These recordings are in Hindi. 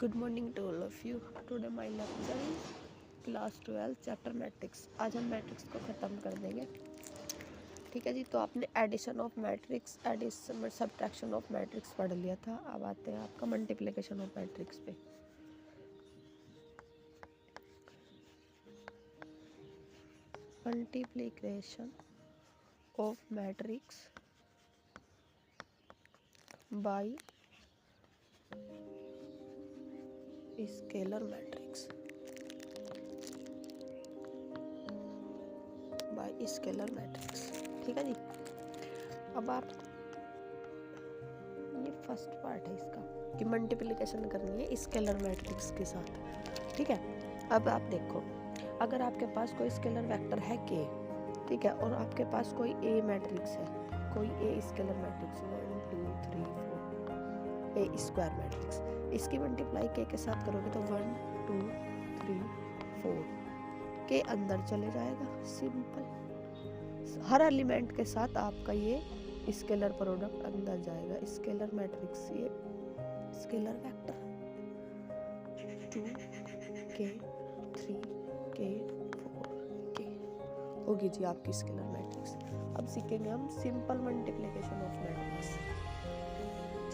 Good morning to all of you. Today my lecture is class 12 chapter matrix. आज हम मैट्रिक्स को ख़त्म कर देंगे। ठीक है जी। तो आपने addition of matrix, addition subtraction of matrix पढ़ लिया था। अब आते हैं आपका मल्टीप्लिकेशन ऑफ मैट्रिक्स पे। Multiplication of matrix by scalar matrix, by scalar matrix. ठीक है जी। अब आप ये फर्स्ट पार्ट है इसका कि मल्टीप्लिकेशन करनी है स्केलर मैट्रिक्स के साथ। ठीक है। अब आप देखो, अगर आपके पास कोई स्केलर वेक्टर है के, ठीक है, और आपके पास कोई ए मैट्रिक्स है, कोई a scalar matrix 1 2 3 4 A square matrix, इसकी मल्टीप्लाई के साथ करोगे तो 1 2 3 4 के अंदर चले जाएगा। सिंपल। हर एलिमेंट के साथ आपका ये स्केलर प्रोडक्ट अंदर जाएगा। स्केलर मैट्रिक्स, ये स्केलर वेक्टर 2 के 3 के 4 के होगी जी आपकी स्केलर मैट्रिक्स। अब सीखेंगे हम सिंपल मल्टीप्लिकेशन ऑफ मैट्रिक्स।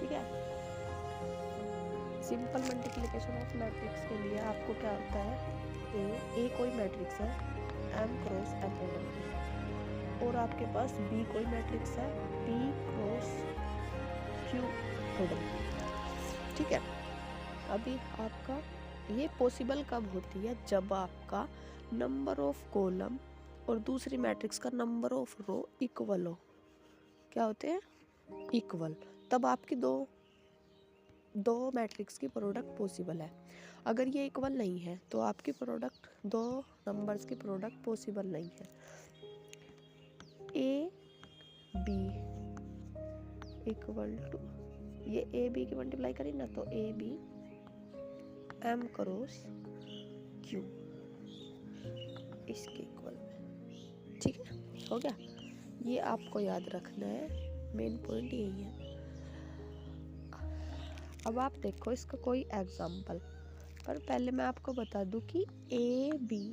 ठीक है। सिंपल मल्टीप्लिकेशन ऑफ मैट्रिक्स के लिए आपको क्या होता है, ए कोई मैट्रिक्स है m क्रॉस n प्रोडक्ट, और आपके पास बी कोई मैट्रिक्स है p क्रॉस q प्रोडक्ट। ठीक है। अभी आपका ये पॉसिबल कब होती है, जब आपका नंबर ऑफ कॉलम और दूसरी मैट्रिक्स का नंबर ऑफ रो इक्वल हो। क्या होते हैं? इक्वल। तब आपकी दो मैट्रिक्स की प्रोडक्ट पॉसिबल है। अगर ये इक्वल नहीं है तो आपकी प्रोडक्ट, दो नंबर्स की प्रोडक्ट पॉसिबल नहीं है। ए बी इक्वल टू, ये ए बी की मल्टीप्लाई करी ना, तो A B m cross q इसके इक्वल में। ठीक है, हो गया। ये आपको याद रखना है, मेन पॉइंट यही है। अब आप देखो इसका कोई एग्जाम्पल, पर पहले मैं आपको बता दूं कि ए बी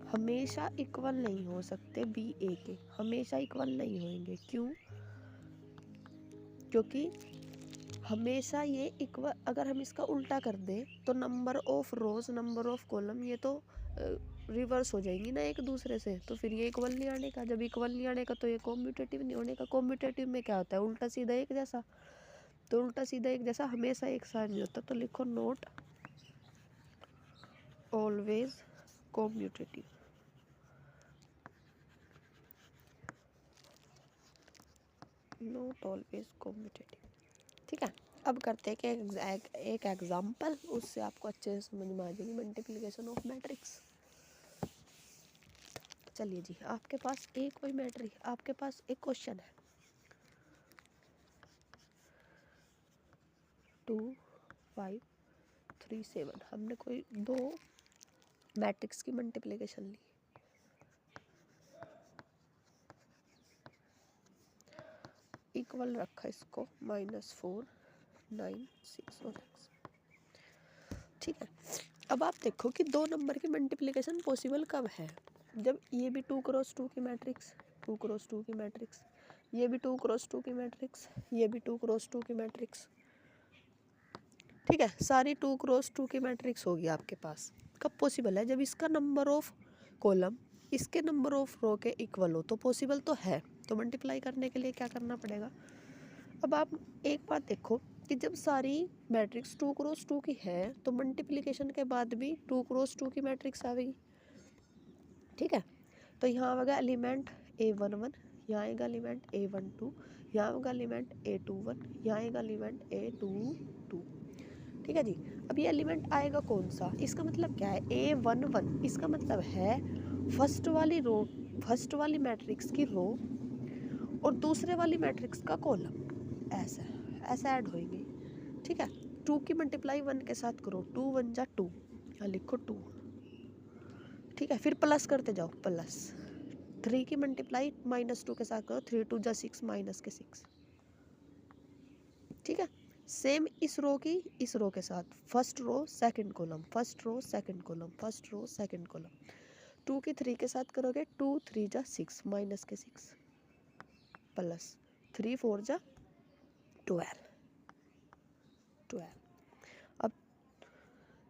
हमेशा इक्वल नहीं हो सकते। बी ए के हमेशा इक्वल नहीं होंगे। क्यों? क्योंकि हमेशा ये इक्वल, अगर हम इसका उल्टा कर दें तो number of rose, number of column, ये तो रिवर्स हो जाएंगी ना एक दूसरे से, तो फिर ये इक्वल नहीं आने का। जब इक्वल नहीं आने का तो ये कॉम्यूटेटिव नहीं होने का। कॉम्यूटेटिव में क्या होता है, उल्टा सीधा एक जैसा। तो उल्टा सीधा एक जैसा हमेशा एक साथ नहीं होता। तो लिखो note always commutative. Note always commutative. ठीक है। अब करते हैं कि एक एग्जाम्पल, उससे आपको अच्छे से समझ में आ जाएगी मल्टीप्लिकेशन ऑफ मैट्रिक्स। चलिए जी, आपके पास एक कोई मैट्रिक्स, आपके पास एक क्वेश्चन है 2 5 3 7। हमने कोई दो मैट्रिक्स की मल्टीप्लिकेशन ली। इक्वल रखा इसको -4 9 6 और x। ठीक है। अब आप देखो कि दो नंबर की मल्टीप्लिकेशन पॉसिबल कब है, जब ये भी 2 क्रॉस 2 की मैट्रिक्स, 2 क्रॉस 2 की मैट्रिक्स, ये भी 2 क्रॉस 2 की मैट्रिक्स, ये भी 2 क्रॉस 2 की मैट्रिक्स। ठीक है, सारी 2 क्रॉस 2 की मैट्रिक्स होगी आपके पास। कब पॉसिबल है? जब इसका नंबर ऑफ कॉलम इसके नंबर ऑफ रो के इक्वल हो, तो पॉसिबल तो है। तो मल्टीप्लाई करने के लिए क्या करना पड़ेगा? अब आप एक बात देखो कि जब सारी मैट्रिक्स 2 क्रॉस 2 की है तो मल्टीप्लिकेशन के बाद भी 2 क्रॉस 2 की मैट्रिक्स आ गई। ठीक है। तो यहाँ आएगा एलिमेंट A11, यहाँ आएगा एलिमेंट A12, यहाँ आएगा एलिमेंट A21, यहाँ आएगा एलिमेंट A22। ठीक है जी। अब ये एलिमेंट आएगा कौन सा? इसका मतलब क्या है? A11, इसका मतलब है फर्स्ट वाली रो, फर्स्ट वाली मैट्रिक्स की रो और दूसरे वाली मैट्रिक्स का कॉलम। ऐसा ऐसा ऐड होएंगे। ठीक है। 2 की मल्टीप्लाई 1 के साथ करो, 2 1 जा 2, यहाँ लिखो 2। ठीक है। फिर प्लस करते जाओ, प्लस 3 की मल्टीप्लाई -2 के साथ करो, 3 2 जा 6 -6। ठीक है। सेम इस रो की इस रो के साथ, first row second column, first row second column, first row second column. 2 की 3 के साथ करोगे, 2 3 जा 6, माइनस के 6 प्लस 3 4 जा 12। अब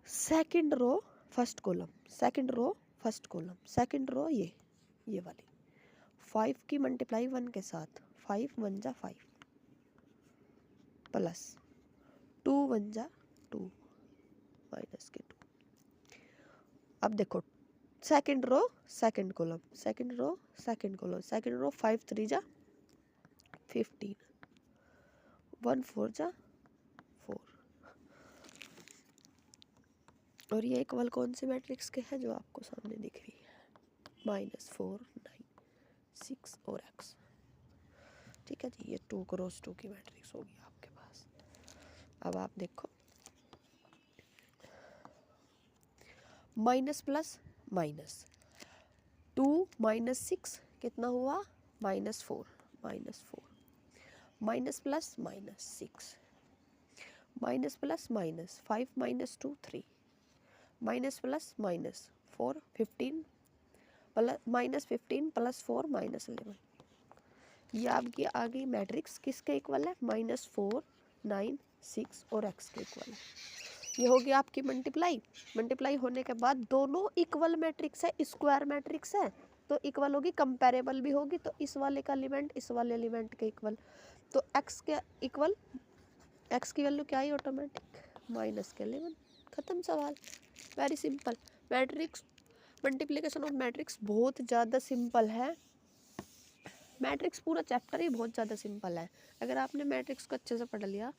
second row first column, second row first column, second row ये वाली 5 की मल्टीप्लाई 1 के साथ, 5 1 जा 5 प्लस 2 1 जा 2 माइनस के 2। अब देखो second row second column, second row second column, second row 5 3 जा 15, 1 4 जा 4। और ये इक्वल कौन सी मैट्रिक्स के है जो आपको सामने दिख रही है, -4 9 6 और x। ठीक है जी, ये 2 क्रॉस 2 की मैट्रिक्स होगी आपके पास। अब आप देखो माइनस प्लस माइनस, 2 - 6 कितना हुआ, -4, minus plus minus 6, minus plus minus 5 - 2 3, minus plus minus 4 15 plus -15 plus 4 -11। ये आपकी आ गई मैट्रिक्स किसके इक्वल है, -4 9 6 और x के इक्वल है। ये होगी आपकी मल्टीप्लाई। मल्टीप्लाई होने के बाद दोनों इक्वल मैट्रिक्स है, स्क्वायर मैट्रिक्स है तो इक्वल होगी, कंपैरेबल भी होगी। तो इस वाले का एलिमेंट इस वाले एलिमेंट के इक्वल, तो x के इक्वल, x की वैल्यू क्या आई ऑटोमेटिक, -11। खत्म सवाल, very simple. Matrix multiplication of matrix बहुत ज़्यादा सिंपल है। मैट्रिक्स पूरा चैप्टर ही बहुत ज़्यादा सिंपल है। अगर आपने मैट्रिक्स को अच्छे से पढ़ लिया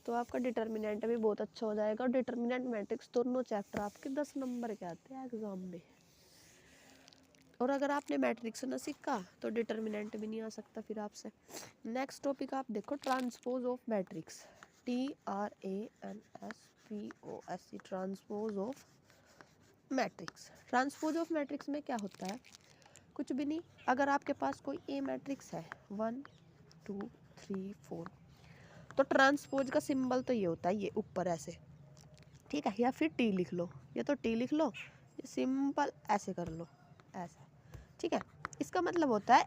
तो आपका डिटर्मिनेंट भी बहुत अच्छा हो जाएगा। और डिटर्मिनेंट मैट्रिक्स दोनों चैप्टर आपके 10 नंबर के आते हैं एग्जाम में। और अगर आपने मैट्रिक्स ना सीखा तो डिटर्मिनेंट भी नहीं आ सकता फिर आपसे। नेक्स्ट टॉपिक आप देखो, transpose of matrix, TRANSPOZ, transpose of matrix. Transpose of matrix में क्या होता है, कुछ भी नहीं। अगर आपके पास कोई ए मैट्रिक्स है 1 2 3 4, तो ट्रांसपोज का सिंबल तो ये होता है, ये ऊपर ऐसे, ठीक है, या फिर टी लिख लो, या तो टी लिख लो, ये सिंपल ऐसे कर लो, ऐसे, ठीक है। इसका मतलब होता है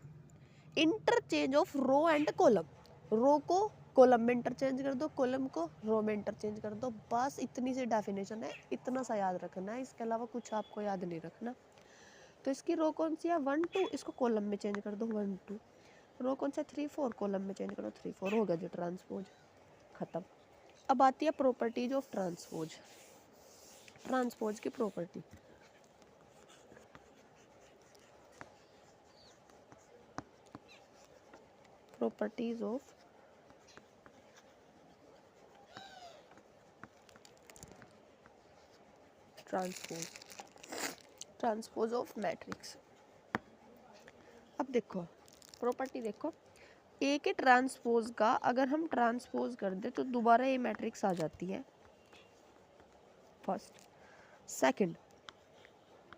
interchange of row and column. Row को कॉलम में इंटरचेंज कर दो, कॉलम को रो में इंटरचेंज कर दो, बस इतनी सी डेफिनेशन है, इतना सा याद रखना है, इसके अलावा कुछ आपको याद नहीं रखना। तो इसकी रो कौन सी है 1 2, इसको कॉलम में चेंज कर दो 1 2, रो कौन सा 3 4, कॉलम में चेंज करो 3 4, हो गया जो ट्रांसपोज, खत्म। अब आती है प्रॉपर्टीज ऑफ ट्रांसपोज। ट्रांसपोज की property, properties of transpose, transpose of matrix. अब देखो प्रॉपर्टी देखो, ए के ट्रांसपोज का अगर हम ट्रांसपोज कर दे तो दोबारा ये मैट्रिक्स आ जाती है, फर्स्ट। सेकंड,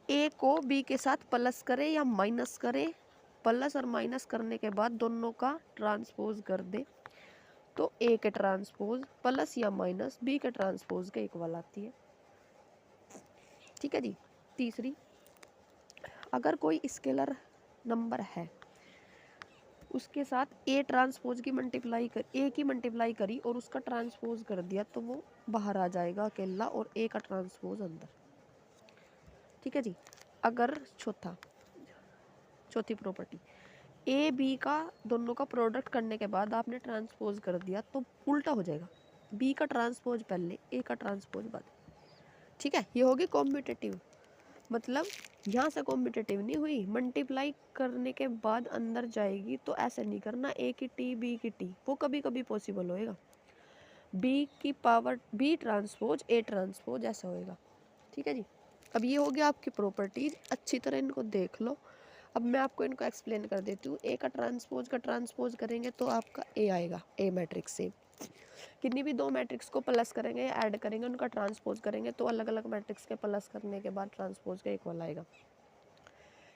ए को बी के साथ प्लस करे या माइनस करे, प्लस और माइनस करने के बाद दोनों का ट्रांसपोज कर दे तो ए के ट्रांसपोज प्लस या माइनस बी के ट्रांसपोज के इक्वल आती है, ठीक है जी। तीसरी, अगर कोई स्केलर नंबर है उसके साथ ए ट्रांसपोज की मल्टीप्लाई कर, ए की मल्टीप्लाई करी और उसका ट्रांसपोज कर दिया तो वो बाहर आ जाएगा अकेला और ए का ट्रांसपोज अंदर, ठीक है जी। अगर चौथी प्रॉपर्टी, ए बी का दोनों का प्रोडक्ट करने के बाद आपने ट्रांसपोज कर दिया तो उल्टा हो जाएगा, बी का ट्रांसपोज पहले ए का ट्रांसपोज बाद, ठीक है। ये होगी कॉम्पिटेटिव, मतलब यहाँ से कॉम्पिटेटिव नहीं हुई, मल्टीप्लाई करने के बाद अंदर जाएगी तो ऐसे नहीं करना ए की टी बी की टी, वो कभी कभी पॉसिबल होएगा, बी की power B transpose A transpose ऐसा होएगा, ठीक है जी। अब ये हो गया आपकी प्रॉपर्टीज, अच्छी तरह इनको देख लो। अब मैं आपको इनको एक्सप्लेन कर देती हूँ। ए का ट्रांसपोज करेंगे तो आपका ए आएगा, ए मैट्रिक्स से कितनी भी दो मैट्रिक्स को प्लस करेंगे या ऐड करेंगे, उनका ट्रांसपोज करेंगे तो अलग अलग मैट्रिक्स के प्लस करने के बाद ट्रांसपोज के इक्वल आएगा।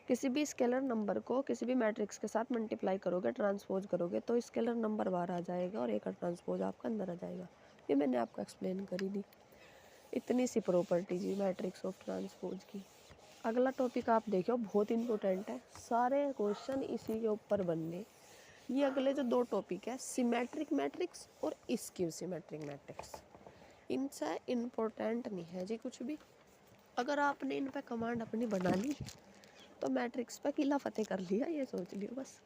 किसी भी स्केलर नंबर को किसी भी मैट्रिक्स के साथ मल्टीप्लाई करोगे, ट्रांसपोज करोगे तो स्केलर नंबर बाहर आ जाएगा और ए का ट्रांसपोज आपका अंदर आ जाएगा। ये मैंने आपको एक्सप्लेन करी दी। इतनी सी प्रॉपर्टी जी मैट्रिक्स ऑफ ट्रांसपोज की। अगला टॉपिक आप देखियो, बहुत इंपॉर्टेंट है, सारे क्वेश्चन इसी के ऊपर बनने। ये अगले जो दो टॉपिक है, सिमेट्रिक मैट्रिक्स और स्क्यू सिमेट्रिक मैट्रिक्स, इनसे इम्पोर्टेंट नहीं है जी कुछ भी। अगर आपने इन पे कमांड अपनी बना ली तो मैट्रिक्स पे किला फतेह कर लिया, ये सोच लियो बस।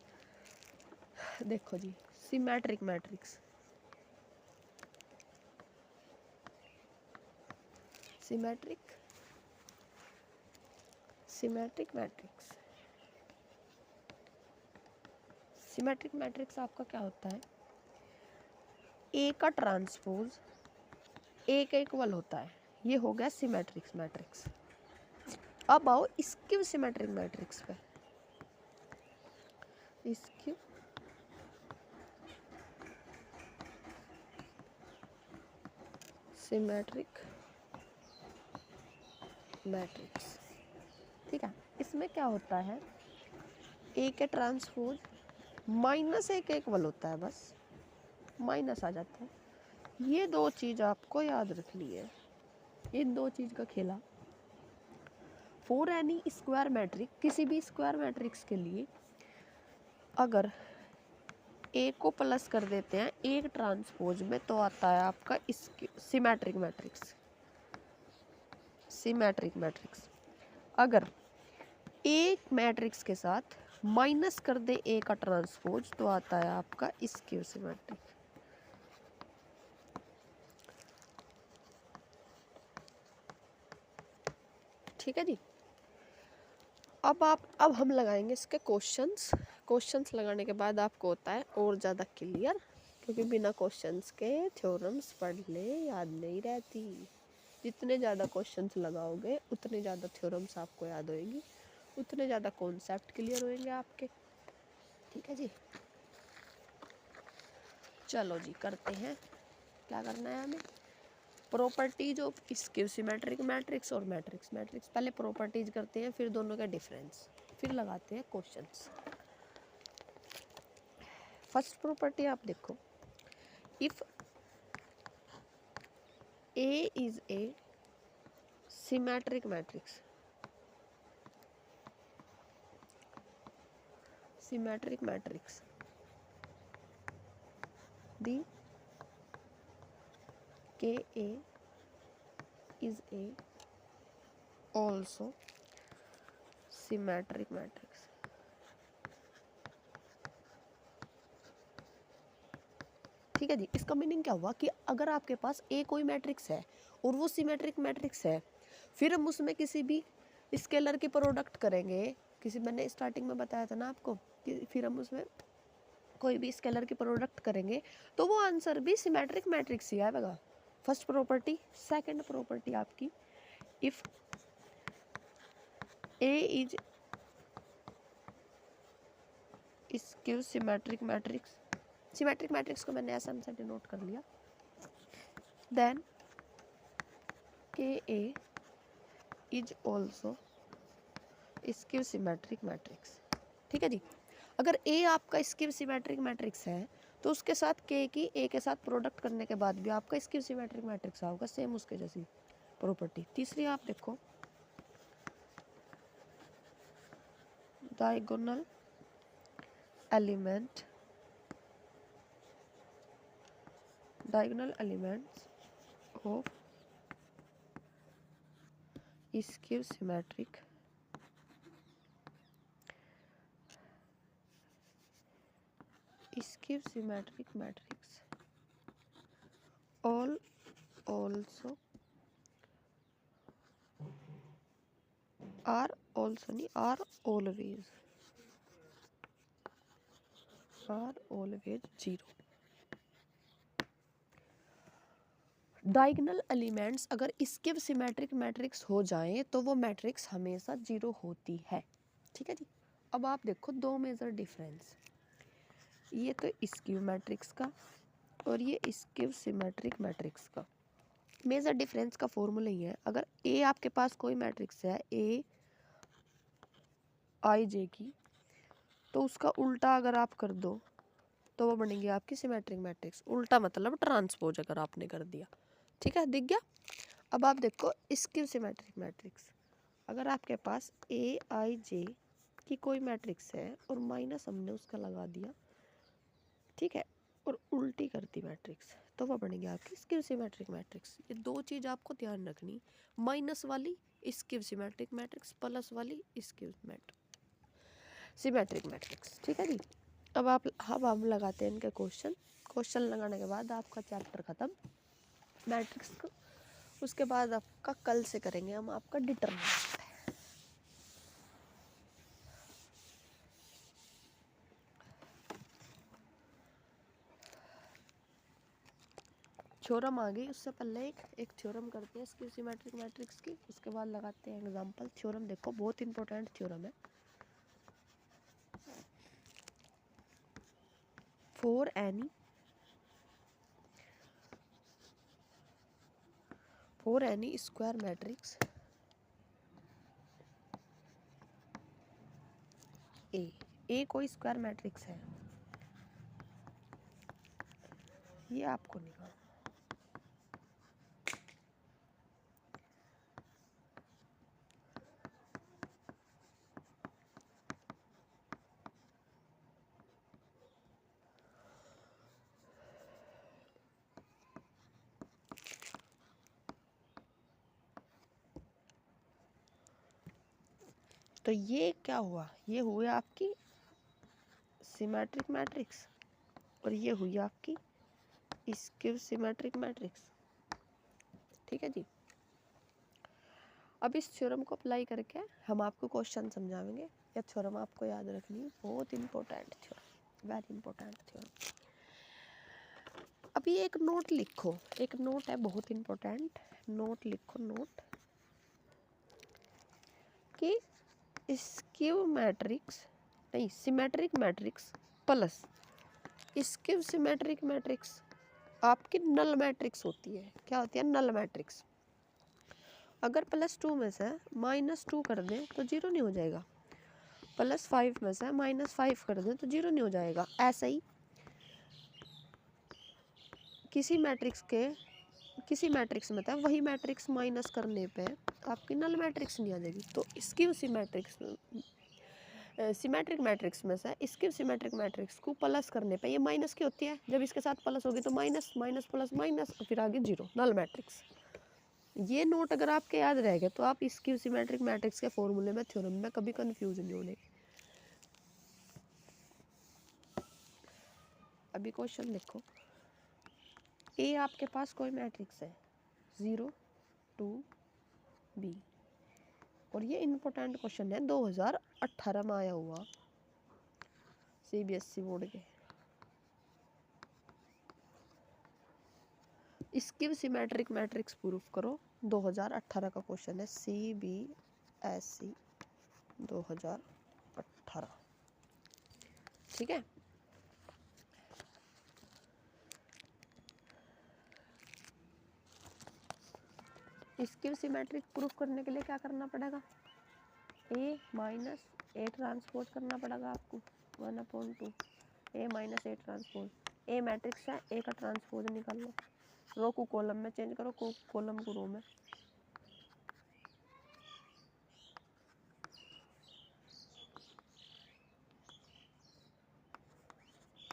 देखो जी, symmetric matrix, symmetric matrix, symmetric matrix आपका क्या होता है, ए का ट्रांसपोज ए के इक्वल होता है, ये हो गया सिमेट्रिक मैट्रिक्स। अब आओ स्क्यू सिमेट्रिक मैट्रिक्स पे। स्क्यू सिमेट्रिक मैट्रिक्स, ठीक है। इसमें क्या होता है, ए के ट्रांसपोज माइनस ए के इक्वल होता है, बस माइनस आ जाता है। ये दो चीज आपको याद रखनी है, इन दो चीज का खेला। फॉर एनी स्क्वायर मैट्रिक्स, किसी भी स्क्वायर मैट्रिक्स के लिए अगर ए को प्लस कर देते हैं एक ट्रांसपोज में तो आता है आपका सिमेट्रिक मैट्रिक्स। सिमेट्रिक मैट्रिक्स अगर एक मैट्रिक्स के साथ माइनस कर दे ए का ट्रांसपोज तो आता है आपका स्क्यू सिमेट्रिक। ठीक है जी। अब हम लगाएंगे इसके क्वेश्चंस लगाने के बाद आपको होता है और ज़्यादा क्लियर, क्योंकि बिना क्वेश्चंस के थ्योरम्स पढ़ ले याद नहीं रहती। जितने ज़्यादा क्वेश्चंस लगाओगे उतने ज़्यादा थ्योरम्स आपको याद होएंगी, उतने ज़्यादा कॉन्सेप्ट क्लियर होएंगे आपके। ठीक है जी, चलो जी करते हैं। क्या करना है हमें, properties of skew symmetric matrix और मैट्रिक्स। पहले प्रॉपर्टीज करते हैं, फिर दोनों का डिफरेंस, फिर लगाते हैं क्वेश्चंस। फर्स्ट प्रॉपर्टी आप देखो, if A is a symmetric matrix, the K A is a also symmetric matrix। ठीक है जी, इसका मीनिंग क्या हुआ कि अगर आपके पास ए कोई मैट्रिक्स है और वो सिमेट्रिक मैट्रिक्स है, फिर हम उसमें किसी भी स्केलर की प्रोडक्ट करेंगे, मैंने स्टार्टिंग में बताया था ना आपको कि फिर हम उसमें कोई भी स्केलर की प्रोडक्ट करेंगे तो वो आंसर भी सिमेट्रिक मैट्रिक्स ही आएगा। First property. सेकंड प्रॉपर्टी आपकी, if A is skew symmetric matrix को मैंने ऐसा से डिनोट कर लिया, then K A is also skew symmetric matrix. ठीक है जी, अगर ए आपका स्क्यू सिमेट्रिक मैट्रिक्स है तो उसके साथ के की ए के साथ प्रोडक्ट करने के बाद भी आपका स्क्यू सिमेट्रिक मैट्रिक्स होगा, सेम उसके जैसी प्रॉपर्टी। तीसरी आप देखो, diagonal elements of skew symmetric matrix all also are always zero. Diagonal elements अगर स्क्यू सिमेट्रिक मैट्रिक्स हो जाएं तो वो मैट्रिक्स हमेशा जीरो होती है। ठीक है जी, अब आप देखो दो मेजर डिफरेंस, ये तो स्क्यू मैट्रिक्स का और ये स्क्यू सिमेट्रिक मैट्रिक्स का। मेजर डिफरेंस का फॉर्मूला ही है, अगर ए आपके पास कोई मैट्रिक्स है ए आई जे की, तो उसका उल्टा अगर आप कर दो तो वो बनेगी आपकी सिमेट्रिक मैट्रिक्स। उल्टा मतलब ट्रांसपोज अगर आपने कर दिया, ठीक है, दिख गया। अब आप देखो स्क्यू सिमेट्रिक मैट्रिक्स, अगर आपके पास ए आई जे की कोई मैट्रिक्स है और माइनस हमने उसका लगा दिया, ठीक है, और उल्टी कर दी मैट्रिक्स, तो वो बनेगी आपकी स्क्यू सिमेट्रिक मैट्रिक्स। ये दो चीज़ आपको ध्यान रखनी, माइनस वाली स्क्यू सिमेट्रिक मैट्रिक्स, प्लस वाली स्क्यू सिमेट्रिक मैट्रिक्स, ठीक है जी। अब हम लगाते हैं इनके क्वेश्चन लगाने के बाद आपका चैप्टर ख़त्म मैट्रिक्स का। उसके बाद आपका कल से करेंगे हम आपका डिटरमिनेंट। थ्योरम आ गई, उससे पहले एक थ्योरम करते हैं इसकी सिमेट्रिक मैट्रिक्स की, उसके बाद लगाते हैं एग्जांपल। थ्योरम देखो बहुत इंपॉर्टेंट थ्योरम है। For N E square matrix A कोई स्क्वायर मैट्रिक्स है, ये आपको निकालना। तो ये क्या हुआ, ये हुई आपकी सिमेट्रिक मैट्रिक्स और ये हुई आपकी स्क्यू सिमेट्रिक मैट्रिक्स, ठीक है जी। अब इस थ्योरम को अप्लाई करके हम आपको क्वेश्चन समझाएंगे। यह थ्योरम आपको याद रखनी है, बहुत important theorem, very important theorem. अभी एक नोट लिखो, एक नोट है बहुत इंपॉर्टेंट, नोट लिखो, नोट कि स्क्यू मैट्रिक्स नहीं, symmetric matrix plus skew symmetric matrix आपकी नल मैट्रिक्स होती है। क्या होती है? Null matrix. अगर +2 में से -2 कर दें तो 0 नहीं हो जाएगा, +5 में से -5 कर दें तो 0 नहीं हो जाएगा। ऐसा ही किसी मैट्रिक्स में था, वही मैट्रिक्स माइनस करने पे आपकी नल मैट्रिक्स नहीं आ जाएगी। तो स्क्यू सिमेट्रिक मैट्रिक्स में से स्क्यू सिमेट्रिक मैट्रिक्स को प्लस करने पे ये माइनस की होती है, जब इसके साथ प्लस होगी तो माइनस माइनस प्लस माइनस, फिर आगे 0, नल मैट्रिक्स। ये नोट अगर आपके याद रह गए तो आप स्क्यू सिमेट्रिक मैट्रिक्स के फॉर्मूले में, थ्योरम में कभी कंफ्यूज नहीं होने। अभी क्वेश्चन देखो, ए आपके पास कोई मैट्रिक्स है 0 2 बी, और ये इम्पोर्टेंट क्वेश्चन है 2018 में आया हुआ CBSE बोर्ड के। स्क्यू सिमेट्रिक मैट्रिक्स प्रूफ करो, 2018 का क्वेश्चन है, CBSE 2018, ठीक है। स्क्यू सिमेट्रिक प्रूफ करने के लिए क्या करना पड़ेगा? A - A ट्रांसपोज करना पड़ेगा आपको, 1/2 A - A transpose. A matrix है, A का ट्रांसपोज निकाल लो, रो को कॉलम में चेंज करो, कॉलम को रो में।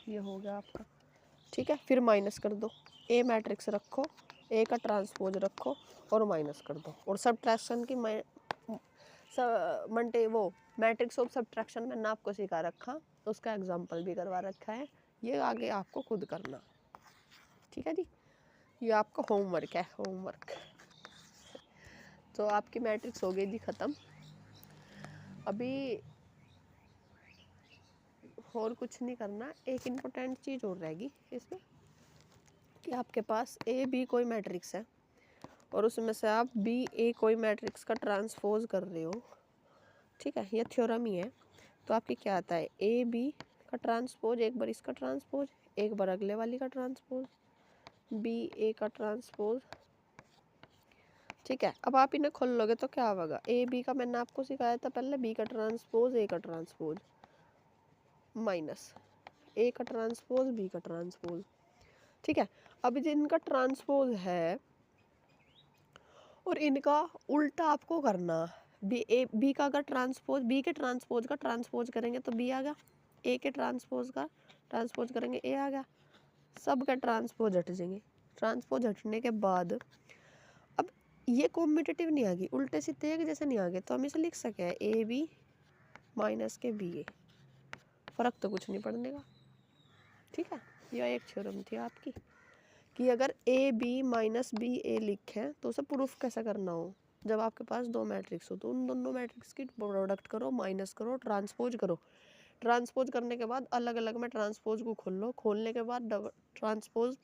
ये हो गया आपका, ठीक है। फिर माइनस कर दो, A मैट्रिक्स रखो, A का ट्रांसपोज रखो और माइनस कर दो। और सब्ट्रैक्शन की वो मैट्रिक्स ऑफ सब्ट्रैक्शन मैंने आपको सिखा रखा, उसका एग्जांपल भी करवा रखा है, ये आगे आपको खुद करना, ठीक है जी। ये आपका होमवर्क है, होमवर्क। तो आपकी मैट्रिक्स हो गई जी ख़त्म। अभी और कुछ नहीं करना, एक इम्पोर्टेंट चीज़ और रहेगी इसमें कि आपके पास ए बी कोई मैट्रिक्स है और उसमें से आप बी ए कोई मैट्रिक्स का ट्रांसपोज कर रहे हो, ठीक है, ये थ्योरम ही है। तो आपकी क्या आता है? ए बी का ट्रांसपोज, एक बार इसका ट्रांसपोज, एक बार अगले वाली का ट्रांसपोज, बी ए का ट्रांसपोज, ठीक है। अब आप इन्हें खोल लोगे तो क्या होगा? ए बी का मैंने आपको सिखाया था पहले, बी का ट्रांसपोज, ए का ट्रांसपोज, माइनस ए का ट्रांसपोज बी का ट्रांसपोज, ठीक है। अब इनका ट्रांसपोज है और इनका उल्टा आपको करना, बी का अगर ट्रांसपोज, बी के ट्रांसपोज का ट्रांसपोज करेंगे तो बी आ गया, ए के ट्रांसपोज का ट्रांसपोज करेंगे ए आ गया, सब का ट्रांसपोज हट जाएंगे। ट्रांसपोज हटने के बाद अब ये कॉम्पिटिटिव नहीं आ गई, उल्टे सीधे एक जैसे नहीं आ गए, तो हम इसे लिख सके ए बी माइनस के बी ए, फर्क तो कुछ नहीं पड़ने का, ठीक है। यह एक थ्योरम थी आपकी कि अगर ए बी माइनस बी ए लिखें तो उसे प्रूफ कैसे करना हो। जब आपके पास दो मैट्रिक्स हो तो उन दोनों मैट्रिक्स की प्रोडक्ट करो, माइनस करो, ट्रांसपोज करो। ट्रांसपोज करने के बाद अलग अलग में ट्रांसपोज को खोल लो, खोलने के बाद transpose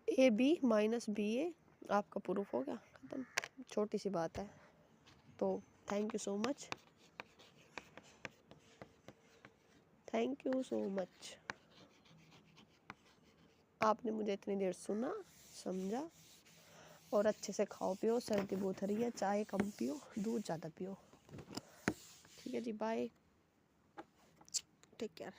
A B minus B A, आपका प्रूफ हो गया, खत्म। छोटी सी बात है। तो thank you so much, thank you so much, आपने मुझे इतनी देर सुना, समझा, और अच्छे से खाओ पियो, सर्दी बहुत हो रही है, चाय कम पियो, दूध ज़्यादा पियो, ठीक है जी, बाय, टेक केयर।